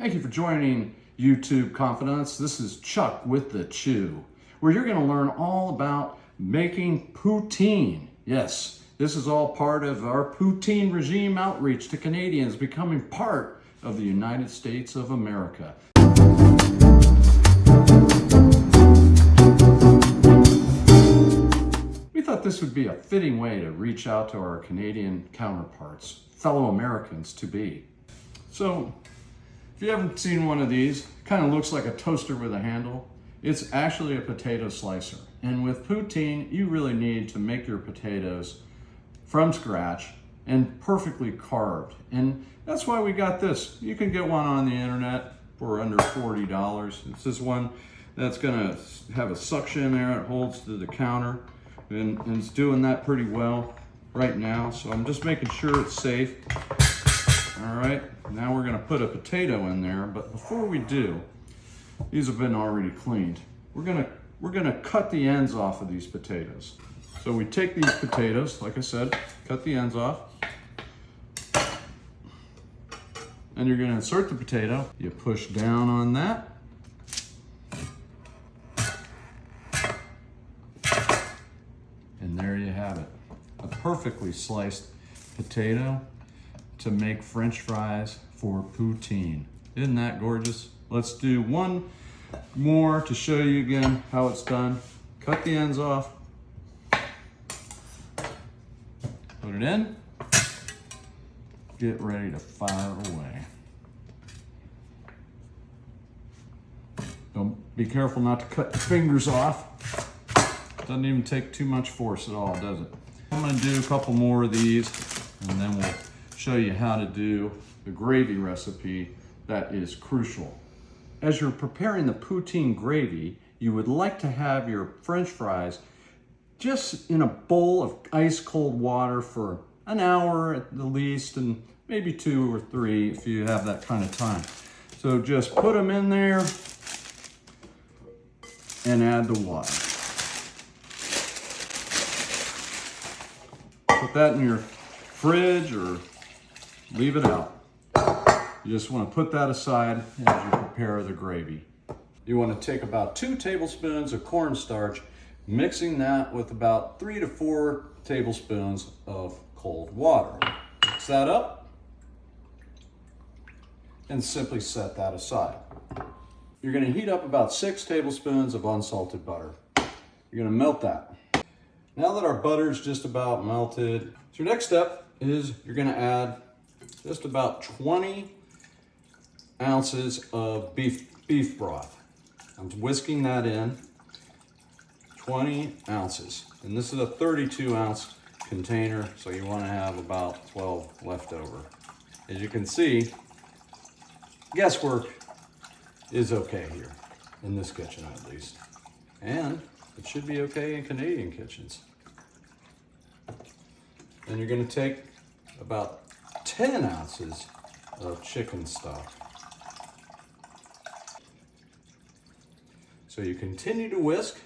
Thank you for joining YouTube Confidence. This is Chuck with the Chew, where you're going to learn all about making poutine. Yes, this is all part of our poutine regime outreach to Canadians becoming part of the United States of America. We thought this would be a fitting way to reach out to our Canadian counterparts, fellow Americans to be. So, if you haven't seen one of these, it kind of looks like a toaster with a handle. It's actually a potato slicer. And with poutine, you really need to make your potatoes from scratch and perfectly carved. And that's why we got this. You can get one on the internet for under $40. This is one that's gonna have a suction there. It holds to the counter and it's doing that pretty well right now. So I'm just making sure it's safe. All right, now we're gonna put a potato in there, but before we do, these have been already cleaned. We're gonna cut the ends off of these potatoes. So we take these potatoes, like I said, cut the ends off, and you're gonna insert the potato. You push down on that, and there you have it, a perfectly sliced potato to make French fries for poutine. Isn't that gorgeous? Let's do one more to show you again how it's done. Cut the ends off, put it in, get ready to fire away. Be careful not to cut your fingers off. Doesn't even take too much force at all, does it? I'm gonna do a couple more of these and then we'll show you how to do the gravy recipe that is crucial. As you're preparing the poutine gravy, you would like to have your French fries just in a bowl of ice cold water for an hour at the least, and maybe 2 or 3 if you have that kind of time. So just put them in there and add the water. Put that in your fridge or leave it out. You just want to put that aside as you prepare the gravy. You want to take about 2 tablespoons of cornstarch, mixing that with about 3 to 4 tablespoons of cold water. Mix that up and simply set that aside. You're going to heat up about 6 tablespoons of unsalted butter. You're going to melt that. Now that our butter is just about melted, so your next step is you're going to add just about 20 ounces of beef broth. I'm whisking that in, 20 ounces. And this is a 32-ounce container, so you want to have about 12 left over. As you can see, guesswork is okay here, in this kitchen at least. And it should be okay in Canadian kitchens. Then you're going to take about 10 ounces of chicken stock. So you continue to whisk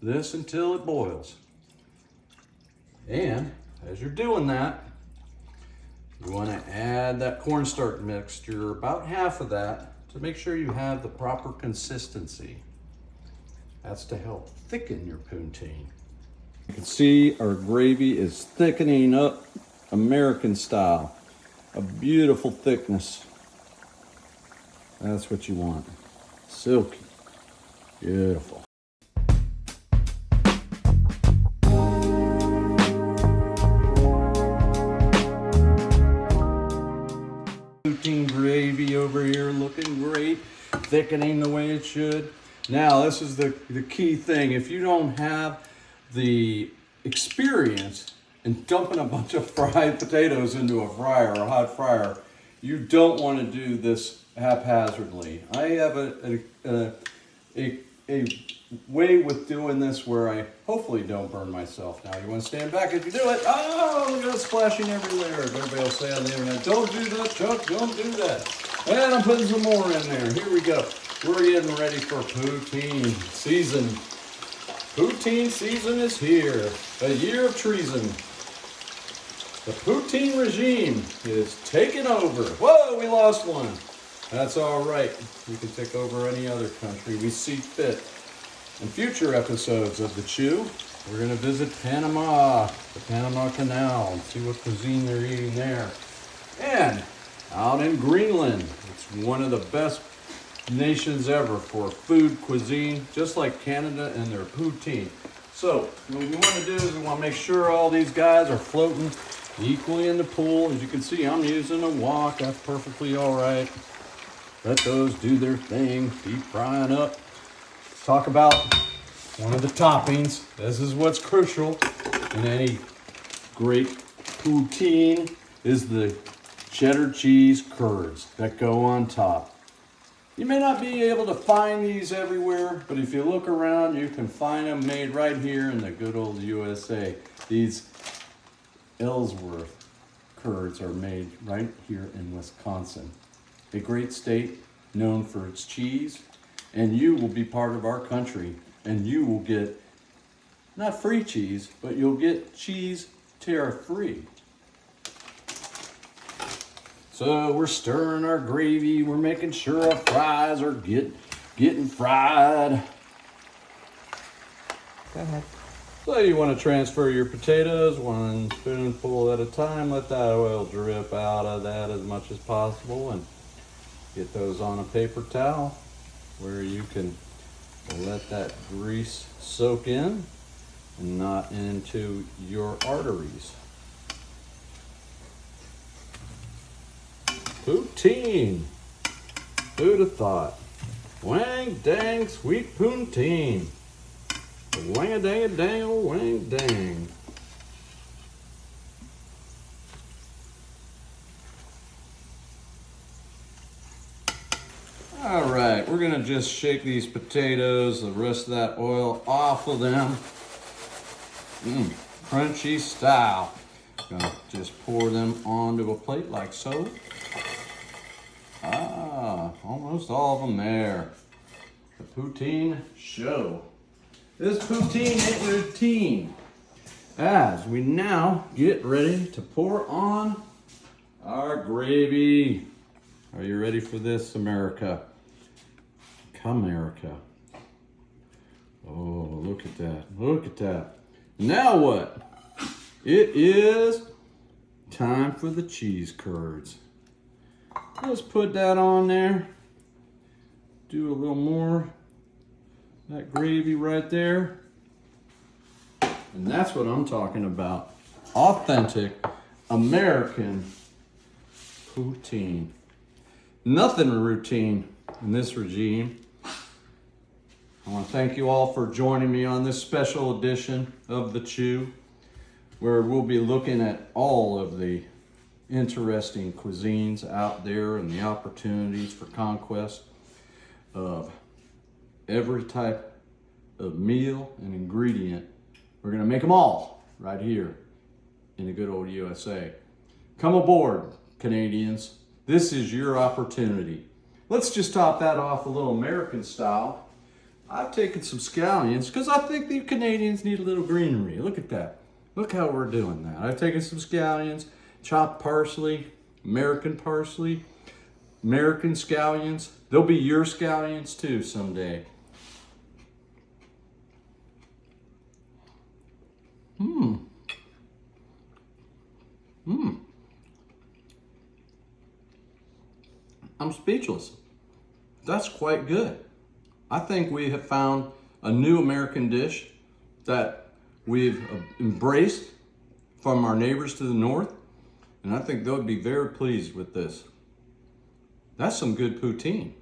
this until it boils. And as you're doing that, you want to add that cornstarch mixture, about half of that, to make sure you have the proper consistency. That's to help thicken your poutine. You can see our gravy is thickening up American style. A beautiful thickness. That's what you want. Silky. Beautiful. Poutine gravy over here looking great. Thickening the way it should. Now this is the key thing. If you don't have the experience in dumping a bunch of fried potatoes into a fryer or a hot fryer, you don't want to do this haphazardly. I have a way with doing this where I hopefully don't burn myself. Now you want to stand back as you do it. Oh, look at it splashing everywhere. Everybody will say on the internet, don't do that, Chuck, don't do that. And I'm putting some more in there. Here we go. We're getting ready for poutine season. Poutine season is here. A year of treason. The poutine regime is taking over. Whoa, we lost one. That's all right. We can take over any other country we see fit. In future episodes of The Chew, we're going to visit Panama, the Panama Canal, and see what cuisine they're eating there. And out in Greenland, it's one of the best nations ever for food cuisine, just like Canada and their poutine. So what we want to do is we want to make sure all these guys are floating equally in the pool. As you can see, I'm using a wok. That's perfectly all right. Let those do their thing. Deep frying up. Let's talk about one of the toppings. This is what's crucial in any great poutine is the cheddar cheese curds that go on top. You may not be able to find these everywhere, but if you look around, you can find them made right here in the good old USA. These Ellsworth curds are made right here in Wisconsin, a great state known for its cheese, and you will be part of our country, and you will get not free cheese, but you'll get cheese tariff-free. So we're stirring our gravy. We're making sure our fries are getting fried. Go ahead. So you want to transfer your potatoes one spoonful at a time. Let that oil drip out of that as much as possible, and get those on a paper towel where you can let that grease soak in and not into your arteries. Poutine. Who'd have thought? Wang dang sweet poutine. Wang a dang a dang a wang dang. All right, we're gonna just shake these potatoes, the rest of that oil off of them. Crunchy style. Gonna just pour them onto a plate like so. Almost all of them there. The poutine show. This poutine ain't routine. As we now get ready to pour on our gravy. Are you ready for this, America? Come, America. Oh, look at that. Look at that. Now what? It is time for the cheese curds. Let's put that on there. Do a little more. That gravy right there. And that's what I'm talking about. Authentic American poutine. Nothing routine in this regime. I want to thank you all for joining me on this special edition of The Chew, where we'll be looking at all of the interesting cuisines out there and the opportunities for conquest of every type of meal and ingredient. We're going to make them all right here in the good old USA. Come aboard, Canadians. This is your opportunity. Let's just top that off a little American style. I've taken some scallions because I think the Canadians need a little greenery. Look at that. Look how we're doing that. I've taken some scallions, chopped parsley, American scallions. They'll be your scallions too someday. I'm speechless. That's quite good. I think we have found a new American dish that we've embraced from our neighbors to the north, and I think they'll be very pleased with this. That's some good poutine.